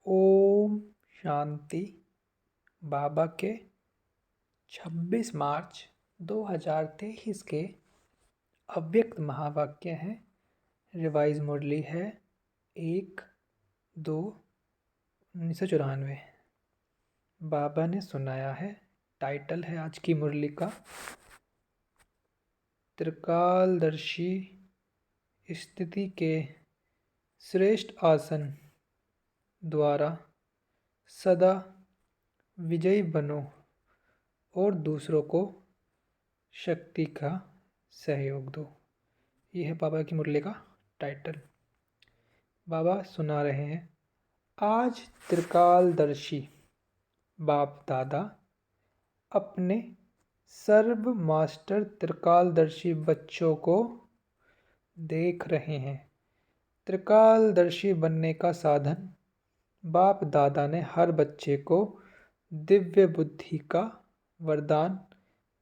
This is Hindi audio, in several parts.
ओम शांति। बाबा के 26 मार्च 2023 के अव्यक्त महावाक्य हैं। रिवाइज मुरली है 1/2/1994। बाबा ने सुनाया है। टाइटल है आज की मुरली का त्रिकालदर्शी स्थिति के श्रेष्ठ आसन द्वारा सदा विजयी बनो और दूसरों को शक्ति का सहयोग दो। ये है बाबा की मुरली का टाइटल। बाबा सुना रहे हैं। आज त्रिकालदर्शी बाप दादा अपने सर्व मास्टर त्रिकालदर्शी बच्चों को देख रहे हैं। त्रिकालदर्शी बनने का साधन बाप दादा ने हर बच्चे को दिव्य बुद्धि का वरदान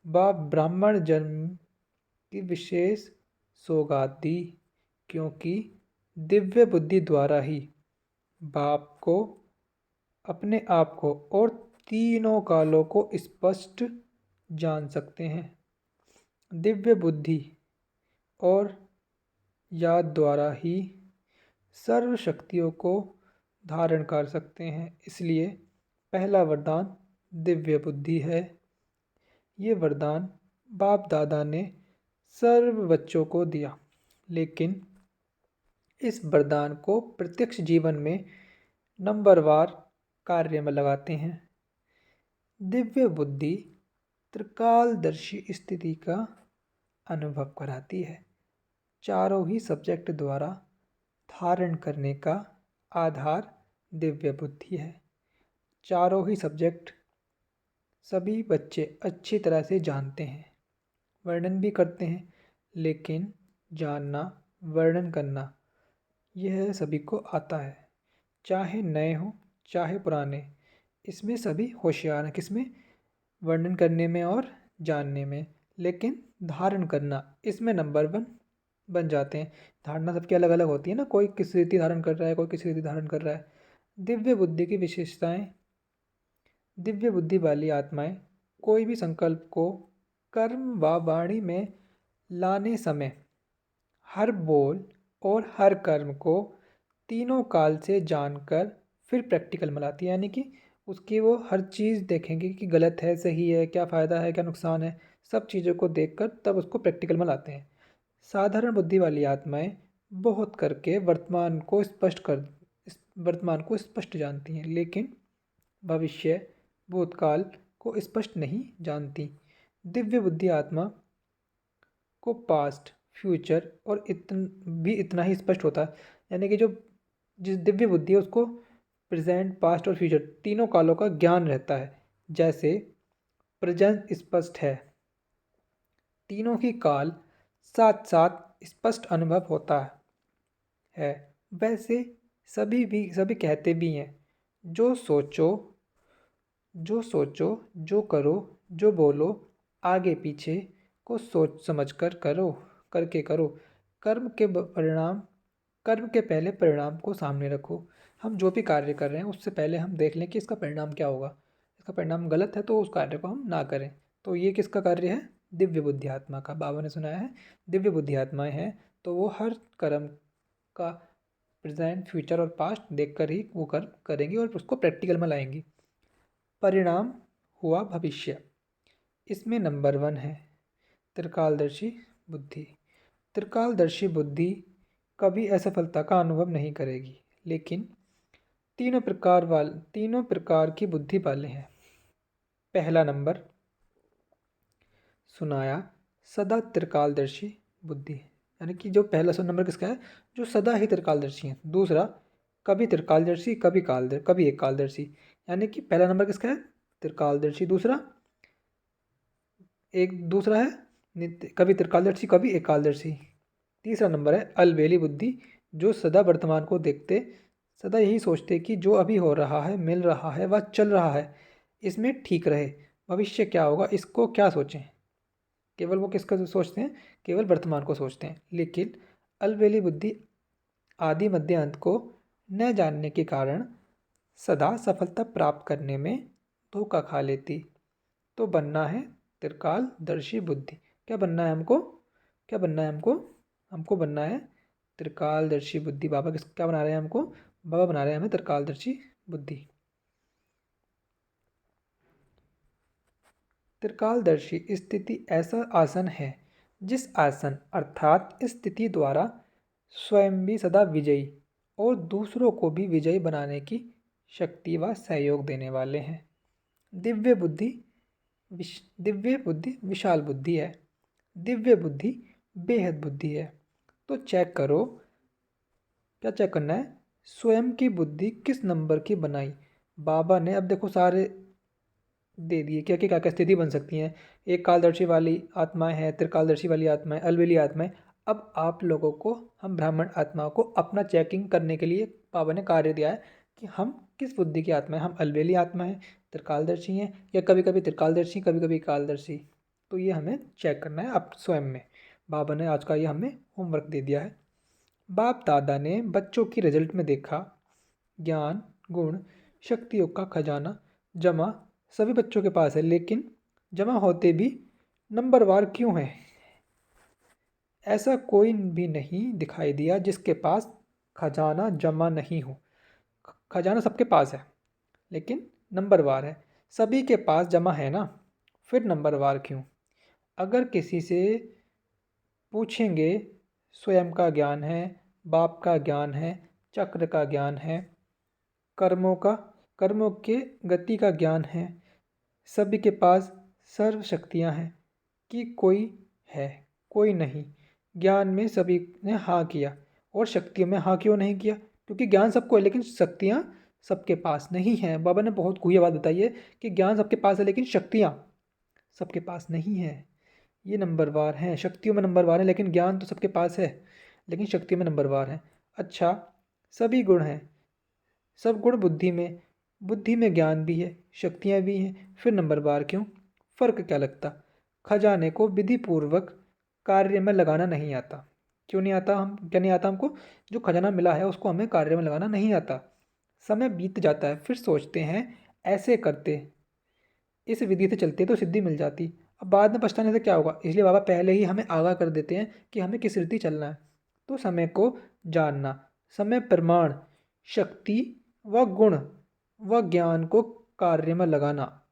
बाप ब्राह्मण जन्म की विशेष सौगात दी, क्योंकि दिव्य बुद्धि द्वारा ही बाप को अपने आप को और तीनों कालों को स्पष्ट जान सकते हैं। दिव्य बुद्धि और याद द्वारा ही सर्व शक्तियों को धारण कर सकते हैं। इसलिए पहला वरदान दिव्य बुद्धि है। ये वरदान बाप दादा ने सर्व बच्चों को दिया, लेकिन इस वरदान को प्रत्यक्ष जीवन में नंबरवार कार्य में लगाते हैं। दिव्य बुद्धि त्रिकालदर्शी स्थिति का अनुभव कराती है। चारों ही सब्जेक्ट द्वारा धारण करने का आधार दिव्य बुद्धि है। चारों ही सब्जेक्ट सभी बच्चे अच्छी तरह से जानते हैं, वर्णन भी करते हैं, लेकिन जानना वर्णन करना यह सभी को आता है, चाहे नए हो चाहे पुराने। इसमें सभी होशियार हैं, किसमें? वर्णन करने में और जानने में। लेकिन धारण करना इसमें नंबर 1 बन जाते हैं। धारणा सबकी अलग अलग होती है ना, कोई किस रीति धारण कर रहा है, कोई किस रीति धारण कर रहा है। दिव्य बुद्धि की विशेषताएं। दिव्य बुद्धि वाली आत्माएं कोई भी संकल्प को कर्म व वाणी में लाने समय हर बोल और हर कर्म को तीनों काल से जानकर फिर प्रैक्टिकल में लाती है। यानी कि उसकी वो हर चीज़ देखेंगे कि गलत है, सही है, क्या फ़ायदा है, क्या नुकसान है। सब चीज़ों को देखकर तब उसको प्रैक्टिकल में लाते हैं। साधारण बुद्धि वाली आत्माएं बहुत करके वर्तमान को स्पष्ट जानती हैं, लेकिन भविष्य भूतकाल को स्पष्ट नहीं जानती। दिव्य बुद्धि आत्मा को पास्ट, फ्यूचर और इतना ही स्पष्ट होता है। यानी कि जिस दिव्य बुद्धि है उसको प्रेजेंट, पास्ट और फ्यूचर तीनों कालों का ज्ञान रहता है। जैसे प्रेजेंट स्पष्ट है, तीनों ही काल साथ साथ स्पष्ट अनुभव होता है। वैसे सभी कहते भी हैं, जो सोचो, जो करो, जो बोलो, आगे पीछे को सोच समझ कर करो, करके करो। कर्म के पहले परिणाम को सामने रखो। हम जो भी कार्य कर रहे हैं उससे पहले हम देख लें कि इसका परिणाम क्या होगा। इसका परिणाम गलत है तो उस कार्य को हम ना करें। तो ये किसका कार्य है? दिव्य बुद्धि आत्मा का। बाबा ने सुनाया है दिव्य बुद्धि आत्माएं हैं तो वो हर कर्म का प्रेजेंट, फ्यूचर और पास्ट देखकर ही वो कर्म करेंगी और उसको प्रैक्टिकल में लाएंगी। परिणाम हुआ भविष्य। इसमें नंबर 1 है त्रिकालदर्शी बुद्धि। त्रिकालदर्शी बुद्धि कभी असफलता का अनुभव नहीं करेगी, लेकिन तीनों प्रकार की बुद्धि वाले हैं। पहला नंबर सुनाया सदा त्रिकालदर्शी बुद्धि, यानी कि जो पहला नंबर किसका है? जो सदा ही त्रिकालदर्शी है। दूसरा कभी त्रिकालदर्शी, कभी एक कालदर्शी। यानी कि पहला नंबर किसका है? त्रिकालदर्शी। दूसरा है कभी त्रिकालदर्शी कभी एकालदर्शी। तीसरा नंबर है अलबेली बुद्धि, जो सदा वर्तमान को देखते, सदा यही सोचते कि जो अभी हो रहा है, मिल रहा है, वह चल रहा है, इसमें ठीक रहे। भविष्य क्या होगा इसको क्या सोचें। केवल वो किसका सोचते हैं? केवल वर्तमान को सोचते हैं। लेकिन अलबेली बुद्धि आदि मध्य अंत को न जानने के कारण सदा सफलता प्राप्त करने में धोखा खा लेती। तो बनना है त्रिकालदर्शी बुद्धि। क्या बनना है हमको? क्या बनना है हमको? हमको बनना है त्रिकालदर्शी बुद्धि। बाबा क्या बना रहे हैं हमको? बाबा बना रहे हैं हमें त्रिकालदर्शी बुद्धि। त्रिकालदर्शी स्थिति ऐसा आसन है जिस आसन अर्थात स्थिति द्वारा स्वयं भी सदा विजयी और दूसरों को भी विजयी बनाने की शक्ति व सहयोग देने वाले हैं। दिव्य बुद्धि दिव्य बुद्धि विशाल बुद्धि है। दिव्य बुद्धि बेहद बुद्धि है। तो चेक करो, क्या चेक करना है? स्वयं की बुद्धि किस नंबर की बनाई। बाबा ने अब देखो सारे दे दिए क्या क्या क्या स्थिति बन सकती हैं। एक कालदर्शी वाली आत्माएं हैं, त्रिकालदर्शी वाली आत्माएं, अलबेली आत्माएं। अब आप लोगों को, हम ब्राह्मण आत्माओं को अपना चेकिंग करने के लिए बाबा ने कार्य दिया है कि हम किस बुद्धि की आत्मा है। हम अलबेली आत्मा हैं, त्रिकालदर्शी हैं, या कभी कभी त्रिकालदर्शी कभी कभी कालदर्शी। तो ये हमें चेक करना है अब स्वयं में। बाबा ने आज का ये हमें होमवर्क दे दिया है। बाप दादा ने बच्चों की रिजल्ट में देखा ज्ञान, गुण, शक्तियों का खजाना जमा सभी बच्चों के पास है, लेकिन जमा होते भी नंबरवार क्यों है? ऐसा कोई भी नहीं दिखाई दिया जिसके पास खजाना जमा नहीं हो। खजाना सबके पास है, लेकिन नंबरवार है। सभी के पास जमा है ना, फिर नंबरवार क्यों? अगर किसी से पूछेंगे, स्वयं का ज्ञान है, बाप का ज्ञान है, चक्र का ज्ञान है, कर्मों के गति का ज्ञान है, सभी के पास सर्व शक्तियाँ हैं कि कोई है, कोई नहीं। ज्ञान में सभी ने हाँ किया और शक्तियों में हाँ क्यों नहीं किया? क्योंकि ज्ञान सबको है लेकिन शक्तियाँ सबके पास नहीं हैं। बाबा ने बहुत खूब बात बताई है कि ज्ञान सबके पास है लेकिन शक्तियाँ सबके पास नहीं है। ये नंबरवार हैं, शक्तियों में नंबरवार है, लेकिन ज्ञान तो सबके पास है लेकिन शक्तियों में नंबरवार है। अच्छा, सभी गुण हैं, सब गुण बुद्धि में ज्ञान भी है, शक्तियाँ भी हैं, फिर नंबरवार क्यों? फर्क क्या लगता? खजाने को विधि पूर्वक कार्य में लगाना नहीं आता। क्यों नहीं आता? हम क्या नहीं आता हमको? जो खजाना मिला है उसको हमें कार्य में लगाना नहीं आता। समय बीत जाता है, फिर सोचते हैं ऐसे करते, इस विधि से चलते तो सिद्धि मिल जाती। अब बाद में पछताने से क्या होगा? इसलिए बाबा पहले ही हमें आगाह कर देते हैं कि हमें किस रीति चलना है। तो समय को जानना, समय प्रमाण, शक्ति व गुण व ज्ञान को कार्य में लगाना,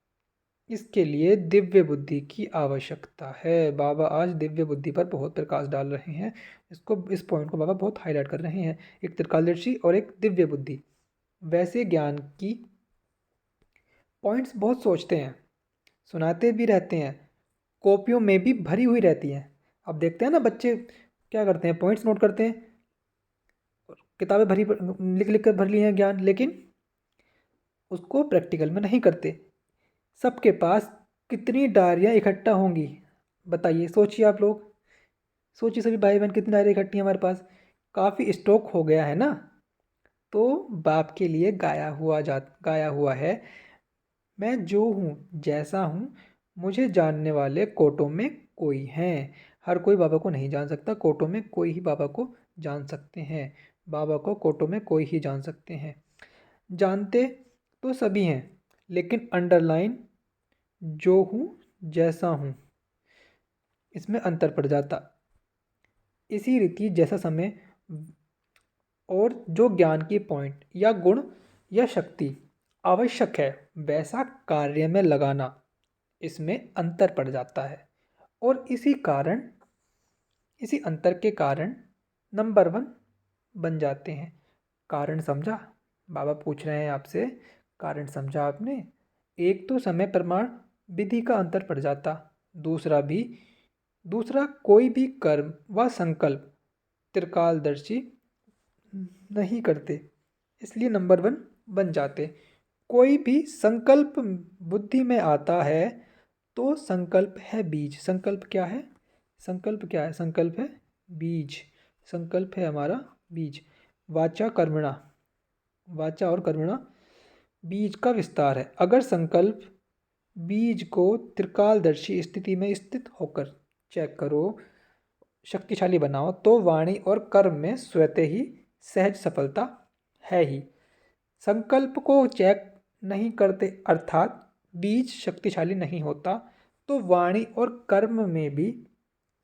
इसके लिए दिव्य बुद्धि की आवश्यकता है। बाबा आज दिव्य बुद्धि पर बहुत प्रकाश डाल रहे हैं। इस पॉइंट को बाबा बहुत हाईलाइट कर रहे हैं, एक त्रिकालदर्शी और एक दिव्य बुद्धि। वैसे ज्ञान की पॉइंट्स बहुत सोचते हैं, सुनाते भी रहते हैं, कॉपियों में भी भरी हुई रहती हैं। अब देखते हैं ना बच्चे क्या करते हैं, पॉइंट्स नोट करते हैं, किताबें भरी लिख लिख कर भर ली हैं ज्ञान, लेकिन उसको प्रैक्टिकल में नहीं करते। सबके पास कितनी डायरियाँ इकट्ठा होंगी बताइए, सोचिए आप लोग, सोचिए सभी भाई बहन कितनी डायरियाँ इकट्ठी हैं हमारे पास। काफ़ी स्टॉक हो गया है ना। तो बाप के लिए गाया हुआ है, मैं जो हूँ जैसा हूँ मुझे जानने वाले कोटों में कोई हैं। हर कोई बाबा को नहीं जान सकता, कोटों में कोई ही बाबा को जान सकते हैं। बाबा को कोटों में कोई ही जान सकते हैं। जानते तो सभी हैं, लेकिन अंडरलाइन जो हूँ जैसा हूँ, इसमें अंतर पड़ जाता। इसी रीति जैसा समय और जो ज्ञान की पॉइंट या गुण या शक्ति आवश्यक है वैसा कार्य में लगाना, इसमें अंतर पड़ जाता है। और इसी अंतर के कारण नंबर 1 बन जाते हैं। कारण समझा? बाबा पूछ रहे हैं आपसे, कारण समझा आपने? एक तो समय प्रमाण विधि का अंतर पड़ जाता, दूसरा कोई भी कर्म व संकल्प त्रिकालदर्शी नहीं करते, इसलिए नंबर 1 बन जाते। कोई भी संकल्प बुद्धि में आता है तो संकल्प है बीज। संकल्प क्या है? संकल्प है बीज। संकल्प है हमारा बीज। वाचा और कर्मणा बीज का विस्तार है। अगर संकल्प बीज को त्रिकालदर्शी स्थिति में स्थित होकर चेक करो, शक्तिशाली बनाओ, तो वाणी और कर्म में स्वतः ही सहज सफलता है ही। संकल्प को चेक नहीं करते अर्थात बीज शक्तिशाली नहीं होता तो वाणी और कर्म में भी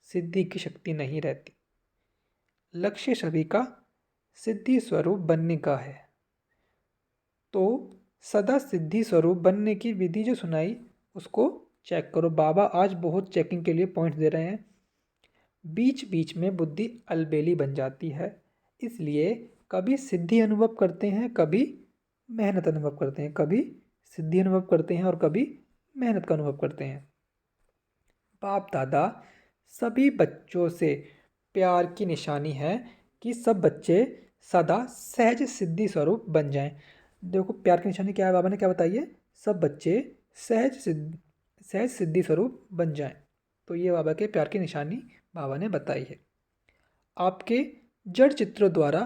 सिद्धि की शक्ति नहीं रहती। लक्ष्य सभी का सिद्धि स्वरूप बनने का है। तो सदा सिद्धि स्वरूप बनने की विधि जो सुनाई उसको चेक करो। बाबा आज बहुत चेकिंग के लिए पॉइंट्स दे रहे हैं। बीच बीच में बुद्धि अलबेली बन जाती है, इसलिए कभी सिद्धि अनुभव करते हैं, कभी मेहनत अनुभव करते हैं, कभी सिद्धि अनुभव करते हैं और कभी मेहनत का अनुभव करते हैं। बाप दादा सभी बच्चों से प्यार की निशानी है कि सब बच्चे सदा सहज सिद्धि स्वरूप बन जाएं। देखो प्यार की निशानी क्या है, बाबा ने क्या बताई है? सब बच्चे सहज सिद्धि स्वरूप बन जाएं। तो ये बाबा के प्यार की निशानी बाबा ने बताई है। आपके जड़ चित्रों द्वारा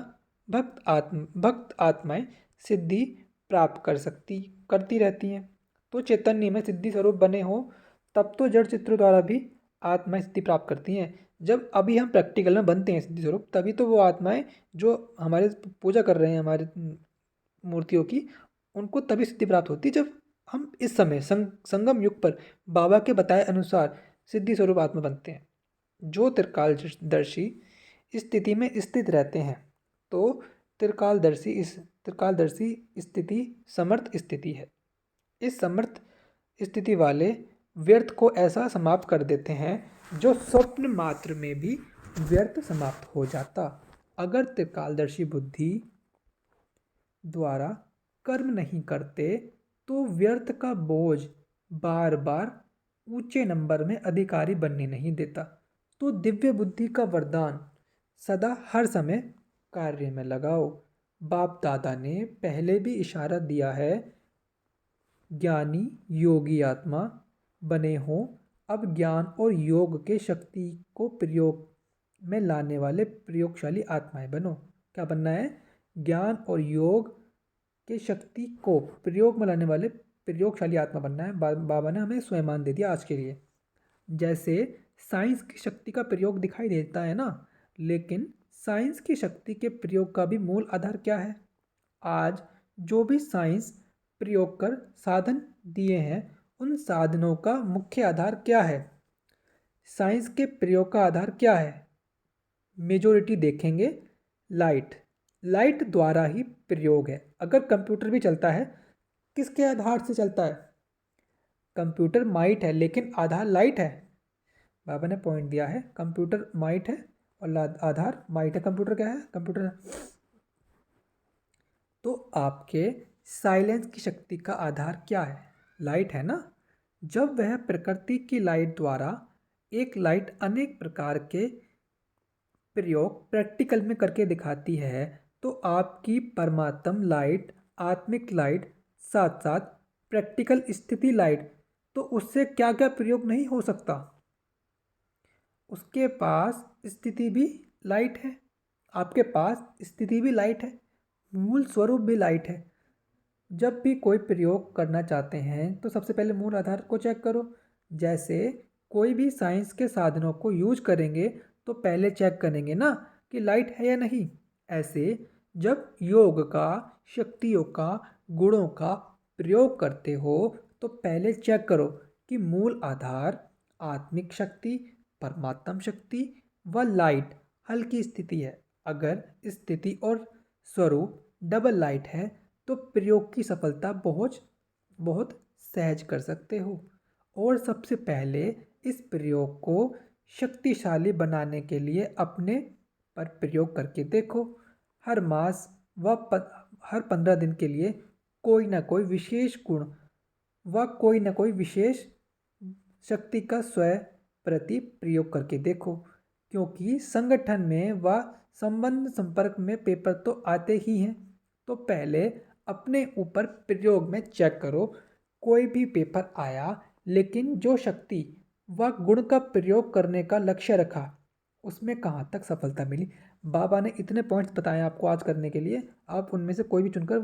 भक्त आत्माएं सिद्धि प्राप्त करती रहती हैं। तो चैतन्य में सिद्धि स्वरूप बने हो तब तो जड़ चित्रों द्वारा भी आत्माएं सिद्धि प्राप्त करती हैं। जब अभी हम प्रैक्टिकल में बनते हैं सिद्धि स्वरूप, तभी तो वो आत्माएं जो हमारे पूजा कर रहे हैं हमारे मूर्तियों की, उनको तभी सिद्धि प्राप्त होती है जब हम इस समय संगम युग पर बाबा के बताए अनुसार सिद्धि स्वरूप आत्मा बनते हैं। जो त्रिकालदर्शी स्थिति में स्थित रहते हैं तो त्रिकालदर्शी स्थिति समर्थ स्थिति है। इस समर्थ स्थिति वाले व्यर्थ को ऐसा समाप्त कर देते हैं जो स्वप्न मात्र में भी व्यर्थ समाप्त हो जाता। अगर त्रिकालदर्शी बुद्धि द्वारा कर्म नहीं करते तो व्यर्थ का बोझ बार बार ऊंचे नंबर में अधिकारी बनने नहीं देता। तो दिव्य बुद्धि का वरदान सदा हर समय कार्य में लगाओ। बाप दादा ने पहले भी इशारा दिया है, ज्ञानी योगी आत्मा बने हो। अब ज्ञान और योग के शक्ति को प्रयोग में लाने वाले प्रयोगशाली आत्माएं बनो। क्या बनना है? ज्ञान और योग के शक्ति को प्रयोग में लाने वाले प्रयोगशाली आत्मा बनना है। बाबा ने हमें स्वयं दे दिया आज के लिए। जैसे साइंस की शक्ति का प्रयोग दिखाई देता है ना, लेकिन साइंस की शक्ति के प्रयोग का भी मूल आधार क्या है? आज जो भी साइंस प्रयोग कर साधन दिए हैं, उन साधनों का मुख्य आधार क्या है? साइंस के प्रयोग का आधार क्या है? मेजोरिटी देखेंगे लाइट द्वारा ही प्रयोग है। अगर कंप्यूटर भी चलता है, किसके आधार से चलता है? कंप्यूटर माइट है लेकिन आधार लाइट है। बाबा ने पॉइंट दिया है, कंप्यूटर माइट है और आधार माइट है। कंप्यूटर क्या है? कंप्यूटर तो आपके साइलेंस की शक्ति का आधार क्या है? लाइट है ना। जब वह प्रकृति की लाइट द्वारा एक लाइट अनेक प्रकार के प्रयोग प्रैक्टिकल में करके दिखाती है, तो आपकी परमात्म लाइट, आत्मिक लाइट, साथ साथ प्रैक्टिकल स्थिति लाइट, तो उससे क्या क्या प्रयोग नहीं हो सकता? उसके पास स्थिति भी लाइट है, आपके पास स्थिति भी लाइट है, मूल स्वरूप भी लाइट है। जब भी कोई प्रयोग करना चाहते हैं तो सबसे पहले मूल आधार को चेक करो। जैसे कोई भी साइंस के साधनों को यूज करेंगे तो पहले चेक करेंगे ना कि लाइट है या नहीं। ऐसे जब योग का, शक्तियों का, गुणों का प्रयोग करते हो तो पहले चेक करो कि मूल आधार, आत्मिक शक्ति, परमात्म शक्ति व लाइट हल्की स्थिति है। अगर स्थिति और स्वरूप डबल लाइट है तो प्रयोग की सफलता बहुत सहज कर सकते हो। और सबसे पहले इस प्रयोग को शक्तिशाली बनाने के लिए अपने पर प्रयोग करके देखो। हर मास व हर 15 दिन के लिए कोई ना कोई विशेष गुण व कोई ना कोई विशेष शक्ति का स्वयं प्रति प्रयोग करके देखो, क्योंकि संगठन में व संबंध संपर्क में पेपर तो आते ही हैं। तो पहले अपने ऊपर प्रयोग में चेक करो, कोई भी पेपर आया लेकिन जो शक्ति व गुण का प्रयोग करने का लक्ष्य रखा, उसमें कहाँ तक सफलता मिली। बाबा ने इतने पॉइंट्स बताए आपको आज करने के लिए, आप उनमें से कोई भी चुनकर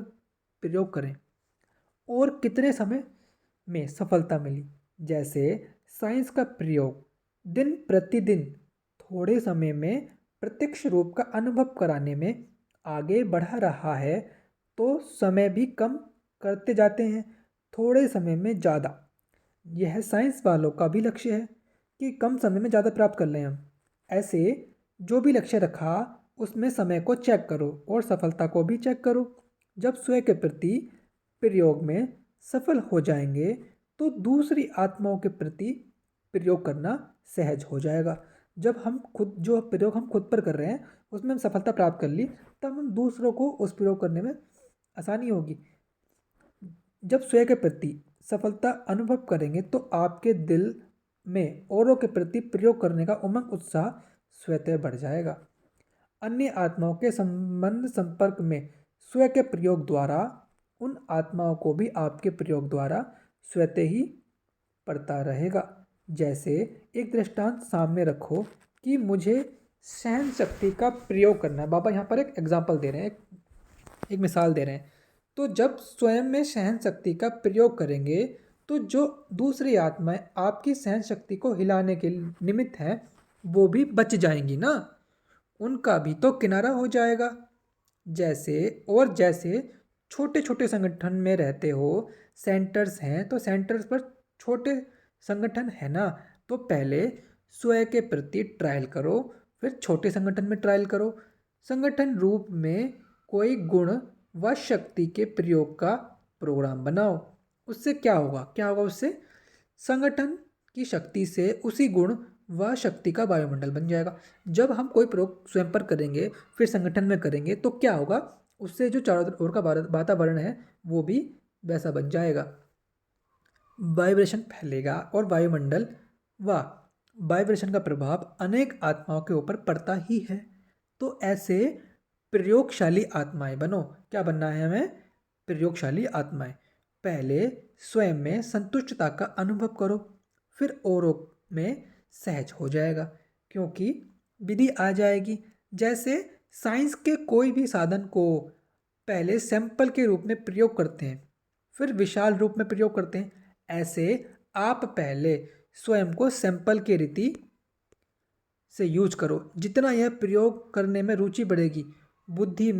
प्रयोग करें। और कितने समय में सफलता मिली। जैसे साइंस का प्रयोग दिन प्रतिदिन थोड़े समय में प्रत्यक्ष रूप का अनुभव कराने में आगे बढ़ा रहा है, तो समय भी कम करते जाते हैं, थोड़े समय में ज़्यादा। यह साइंस वालों का भी लक्ष्य है कि कम समय में ज़्यादा प्राप्त कर लें हम। ऐसे जो भी लक्ष्य रखा उसमें समय को चेक करो और सफलता को भी चेक करो। जब स्वयं के प्रति प्रयोग में सफल हो जाएंगे तो दूसरी आत्माओं के प्रति प्रयोग करना सहज हो जाएगा। जब हम खुद जो प्रयोग हम खुद पर कर रहे हैं उसमें हम सफलता प्राप्त कर ली, तब हम दूसरों को उस प्रयोग करने में आसानी होगी। जब स्वयं के प्रति सफलता अनुभव करेंगे तो आपके दिल में औरों के प्रति प्रयोग करने का उमंग उत्साह स्वतः बढ़ जाएगा। अन्य आत्माओं के संबंध संपर्क में स्वयं के प्रयोग द्वारा उन आत्माओं को भी आपके प्रयोग द्वारा स्वतः ही पड़ता रहेगा। जैसे एक दृष्टांत सामने रखो कि मुझे सहन शक्ति का प्रयोग करना है। बाबा यहाँ पर एक एग्जाम्पल दे रहे हैं, एक मिसाल दे रहे हैं। तो जब स्वयं में सहन शक्ति का प्रयोग करेंगे तो जो दूसरी आत्माएं आपकी सहन शक्ति को हिलाने के निमित्त हैं वो भी बच जाएंगी ना, उनका भी तो किनारा हो जाएगा। जैसे छोटे छोटे संगठन में रहते हो, सेंटर्स हैं तो सेंटर्स पर छोटे संगठन है ना, तो पहले स्वयं के प्रति ट्रायल करो, फिर छोटे संगठन में ट्रायल करो। संगठन रूप में कोई गुण व शक्ति के प्रयोग का प्रोग्राम बनाओ। उससे क्या होगा उससे संगठन की शक्ति से उसी गुण व शक्ति का वायुमंडल बन जाएगा। जब हम कोई प्रयोग स्वयं पर करेंगे फिर संगठन में करेंगे तो क्या होगा, उससे जो चारों ओर का वातावरण है वो भी वैसा बन जाएगा। वाइब्रेशन फैलेगा और वायुमंडल व वाइब्रेशन का प्रभाव अनेक आत्माओं के ऊपर पड़ता ही है। तो ऐसे प्रयोगशाली आत्माएं बनो। क्या बनना है हमें? प्रयोगशाली आत्माएं। पहले स्वयं में संतुष्टता का अनुभव करो, फिर औरों में सहज हो जाएगा, क्योंकि विधि आ जाएगी। जैसे साइंस के कोई भी साधन को पहले सैंपल के रूप में प्रयोग करते हैं, फिर विशाल रूप में प्रयोग करते हैं, ऐसे आप पहले स्वयं को सैंपल के रीति से यूज करो। जितना यह प्रयोग करने में रुचि बढ़ेगी, बुद्धि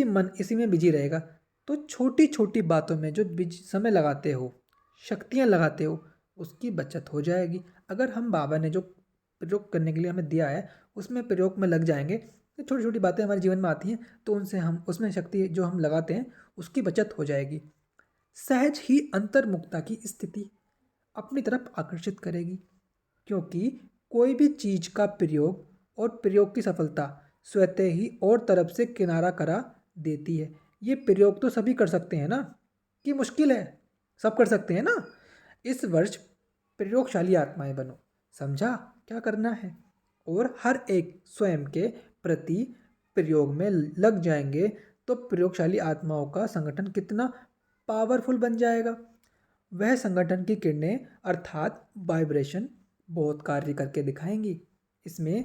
मन इसी में बिजी रहेगा, तो छोटी छोटी बातों में जो समय लगाते हो, शक्तियाँ लगाते हो, उसकी बचत हो जाएगी। अगर हम बाबा ने जो प्रयोग करने के लिए हमें दिया है उसमें प्रयोग में लग जाएंगे तो छोटी छोटी बातें हमारे जीवन में आती हैं तो उनसे हम उसमें शक्ति जो हम लगाते हैं उसकी बचत हो जाएगी। सहज ही अंतर्मुखता की स्थिति अपनी तरफ आकर्षित करेगी, क्योंकि कोई भी चीज का प्रयोग और प्रयोग की सफलता स्वतः ही और तरफ से किनारा करा देती है। ये प्रयोग तो सभी कर सकते हैं ना, कि मुश्किल है? सब कर सकते हैं ना। इस वर्ष प्रयोगशाली आत्माएं बनो। समझा क्या करना है? और हर एक स्वयं के प्रति प्रयोग में लग जाएंगे तो प्रयोगशाली आत्माओं का संगठन कितना पावरफुल बन जाएगा। वह संगठन की किरणें अर्थात वाइब्रेशन बहुत कार्य करके दिखाएंगी। इसमें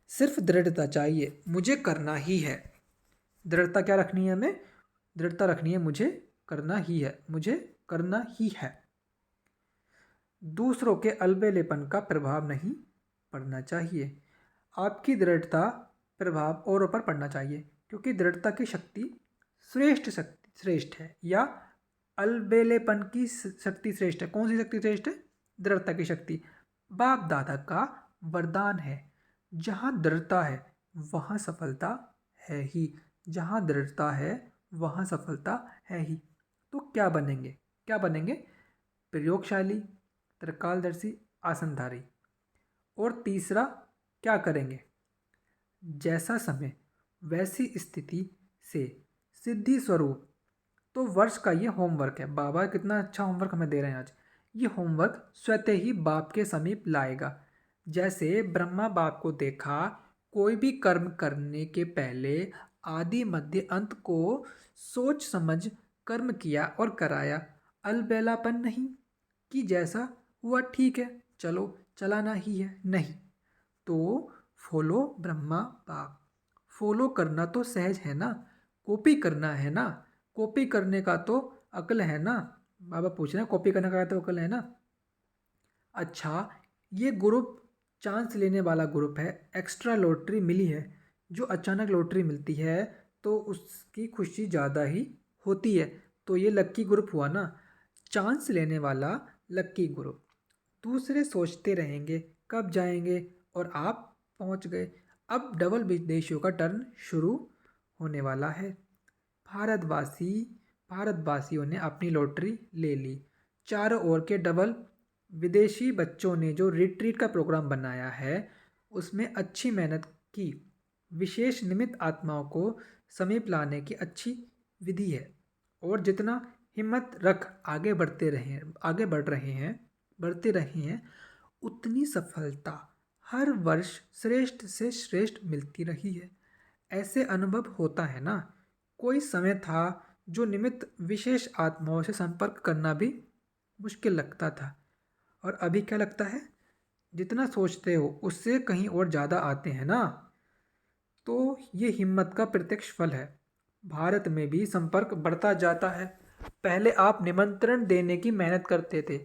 सिर्फ दृढ़ता चाहिए, मुझे करना ही है। दृढ़ता क्या रखनी है हमें? दृढ़ता रखनी है मुझे करना ही है, मुझे करना ही है। दूसरों के अलबेलेपन का प्रभाव नहीं पड़ना चाहिए। आपकी दृढ़ता प्रभाव औरों पर पड़ना चाहिए, क्योंकि दृढ़ता की शक्ति श्रेष्ठ है, या अलबेलेपन की शक्ति श्रेष्ठ है। कौन सी शक्ति श्रेष्ठ है? दृढ़ता की शक्ति बाप दादा का वरदान है। जहाँ दृढ़ता है वहाँ सफलता है ही, जहाँ दृढ़ता है वहाँ सफलता है ही। तो क्या बनेंगे? प्रयोगशाली, त्रिकालदर्शी, आसनधारी। और तीसरा क्या करेंगे? जैसा समय वैसी स्थिति से सिद्धि स्वरूप। तो वर्ष का ये होमवर्क है। बाबा कितना अच्छा होमवर्क हमें दे रहे हैं आज। ये होमवर्क स्वतः ही बाप के समीप लाएगा। जैसे ब्रह्मा बाप को देखा, कोई भी कर्म करने के पहले आदि मध्य अंत को सोच समझ कर्म किया और कराया। अलबेलापन नहीं कि जैसा हुआ ठीक है, चलो चलाना ही है, नहीं। तो फॉलो ब्रह्मा बाप। फॉलो करना तो सहज है ना, कॉपी करना है ना। कॉपी करने का तो अक्ल है ना। बाबा पूछ रहे हैं कॉपी करने का तो अक्ल है ना। अच्छा, ये ग्रुप चांस लेने वाला ग्रुप है, एक्स्ट्रा लॉटरी मिली है। जो अचानक लॉटरी मिलती है तो उसकी खुशी ज़्यादा ही होती है। तो ये लक्की ग्रुप हुआ ना, चांस लेने वाला लक्की ग्रुप। दूसरे सोचते रहेंगे कब जाएंगे और आप पहुंच गए। अब डबल विदेशियों का टर्न शुरू होने वाला है। भारतवासी भारतवासियों ने अपनी लॉटरी ले ली। चारों ओर के डबल विदेशी बच्चों ने जो रिट्रीट का प्रोग्राम बनाया है उसमें अच्छी मेहनत की। विशेष निमित्त आत्माओं को समीप लाने की अच्छी विधि है और जितना हिम्मत रख आगे बढ़ते रहे हैं उतनी सफलता हर वर्ष श्रेष्ठ से श्रेष्ठ मिलती रही है। ऐसे अनुभव होता है ना। कोई समय था जो निमित्त विशेष आत्माओं से संपर्क करना भी मुश्किल लगता था, और अभी क्या लगता है, जितना सोचते हो उससे कहीं और ज़्यादा आते हैं ना। तो ये हिम्मत का प्रत्यक्ष फल है। भारत में भी संपर्क बढ़ता जाता है। पहले आप निमंत्रण देने की मेहनत करते थे,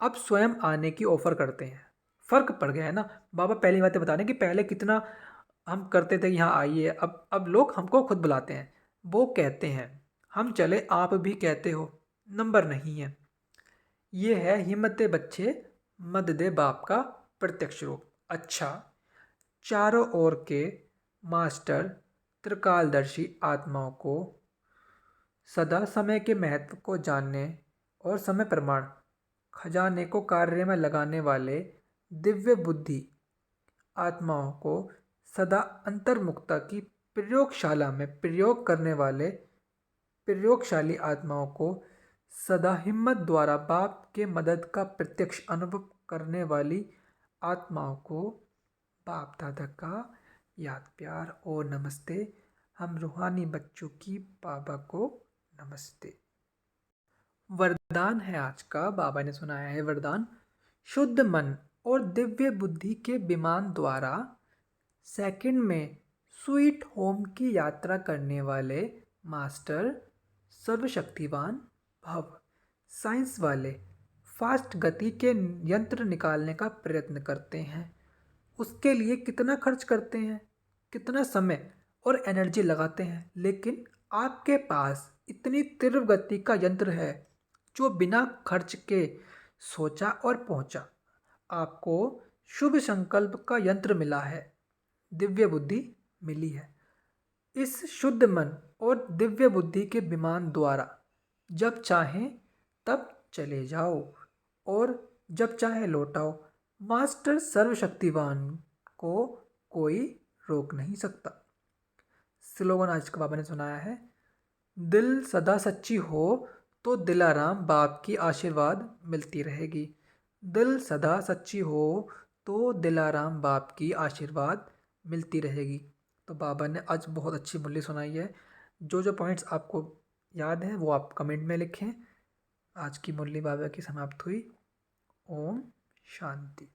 अब स्वयं आने की ऑफर करते हैं। फर्क पड़ गया है ना। बाबा पहली बातें बता रहे हैं कि पहले कितना हम करते थे यहाँ आइए, अब लोग हमको खुद बुलाते हैं। वो कहते हैं हम चले, आप भी कहते हो, नंबर नहीं है। ये है हिम्मत बच्चे मद दे बाप का प्रत्यक्ष रूप। अच्छा, चारों ओर के मास्टर त्रिकालदर्शी आत्माओं को सदा समय के महत्व को जानने और समय प्रमाण खजाने को कार्य में लगाने वाले दिव्य बुद्धि आत्माओं को सदा अंतर्मुखता की प्रयोगशाला में प्रयोग करने वाले प्रयोगशाली आत्माओं को सदा हिम्मत द्वारा बाप के मदद का प्रत्यक्ष अनुभव करने वाली आत्माओं को बाप दादा का याद प्यार और नमस्ते। हम रूहानी बच्चों की बाबा को नमस्ते। वरदान है आज का, बाबा ने सुनाया है वरदान। शुद्ध मन और दिव्य बुद्धि के विमान द्वारा सेकंड में स्वीट होम की यात्रा करने वाले मास्टर सर्वशक्तिवान भव। साइंस वाले फास्ट गति के यंत्र निकालने का प्रयत्न करते हैं। उसके लिए कितना खर्च करते हैं, कितना समय और एनर्जी लगाते हैं, लेकिन आपके पास इतनी तीव्र गति का यंत्र है जो बिना खर्च के सोचा और पहुंचा। आपको शुभ संकल्प का यंत्र मिला है, दिव्य बुद्धि मिली है। इस शुद्ध मन और दिव्य बुद्धि के विमान द्वारा जब चाहें तब चले जाओ और जब चाहे लौट आओ। मास्टर सर्वशक्तिवान को कोई रोक नहीं सकता। स्लोगन आज का बाबा ने सुनाया है। दिल सदा सच्ची हो तो दिलाराम बाप की आशीर्वाद मिलती रहेगी। दिल सदा सच्ची हो तो दिलाराम बाप की आशीर्वाद मिलती रहेगी। तो बाबा ने आज बहुत अच्छी मुरली सुनाई है। जो जो पॉइंट्स आपको याद हैं वो आप कमेंट में लिखें। आज की मुरली बाबा की समाप्त हुई। ओम शांति।